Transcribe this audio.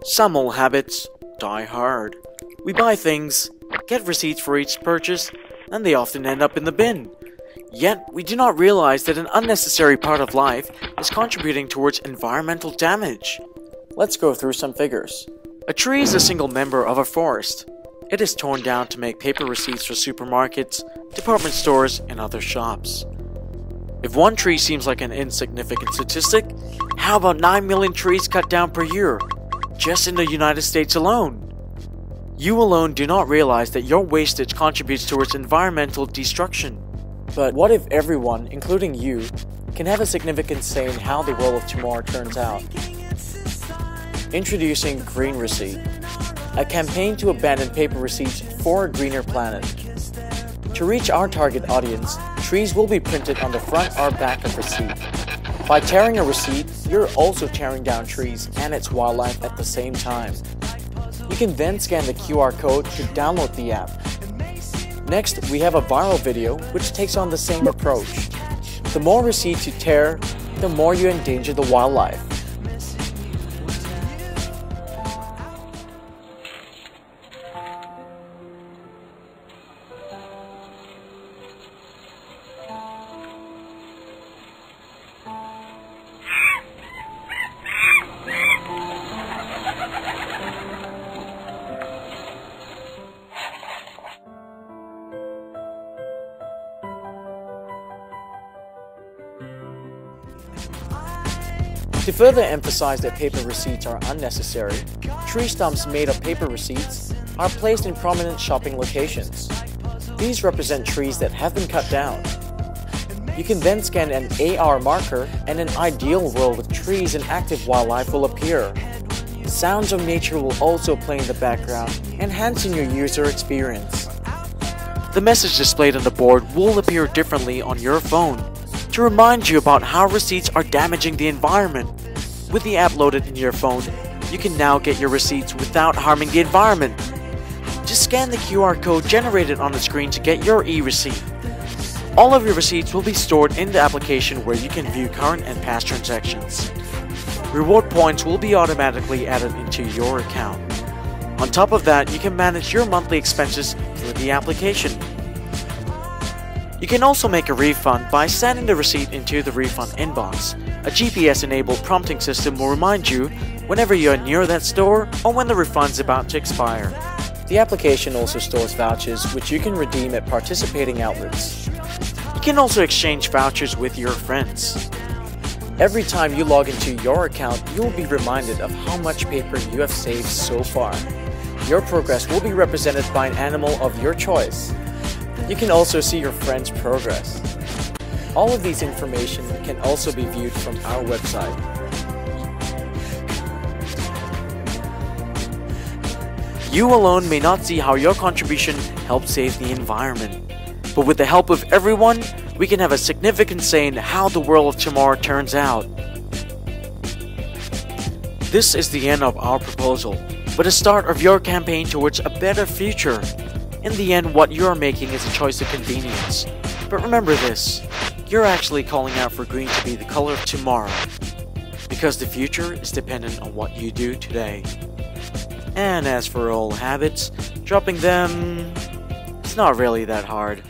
Some old habits die hard. We buy things, get receipts for each purchase, and they often end up in the bin. Yet, we do not realize that an unnecessary part of life is contributing towards environmental damage. Let's go through some figures. A tree is a single member of a forest. It is torn down to make paper receipts for supermarkets, department stores, and other shops. If one tree seems like an insignificant statistic, how about 9 million trees cut down per year, just in the United States alone? You alone do not realize that your wastage contributes towards environmental destruction. But what if everyone, including you, can have a significant say in how the world of tomorrow turns out? Introducing Green Receipt, a campaign to abandon paper receipts for a greener planet. To reach our target audience, trees will be printed on the front or back of receipt. By tearing a receipt, you're also tearing down trees and its wildlife at the same time. You can then scan the QR code to download the app. Next, we have a viral video which takes on the same approach. The more receipts you tear, the more you endanger the wildlife. To further emphasize that paper receipts are unnecessary, tree stumps made of paper receipts are placed in prominent shopping locations. These represent trees that have been cut down. You can then scan an AR marker and an ideal world with trees and active wildlife will appear. Sounds of nature will also play in the background, enhancing your user experience. The message displayed on the board will appear differently on your phone to remind you about how receipts are damaging the environment. With the app loaded in your phone, you can now get your receipts without harming the environment. Just scan the QR code generated on the screen to get your e-receipt. All of your receipts will be stored in the application where you can view current and past transactions. Reward points will be automatically added into your account. On top of that, you can manage your monthly expenses through the application. You can also make a refund by sending the receipt into the refund inbox. A GPS-enabled prompting system will remind you whenever you are near that store or when the refund is about to expire. The application also stores vouchers which you can redeem at participating outlets. You can also exchange vouchers with your friends. Every time you log into your account, you will be reminded of how much paper you have saved so far. Your progress will be represented by an animal of your choice. You can also see your friends' progress. All of these information can also be viewed from our website. You alone may not see how your contribution helps save the environment, but with the help of everyone, we can have a significant say in how the world of tomorrow turns out. This is the end of our proposal, but a start of your campaign towards a better future. In the end, what you are making is a choice of convenience. But remember this, you're actually calling out for green to be the color of tomorrow. Because the future is dependent on what you do today. And as for old habits, dropping them, it's not really that hard.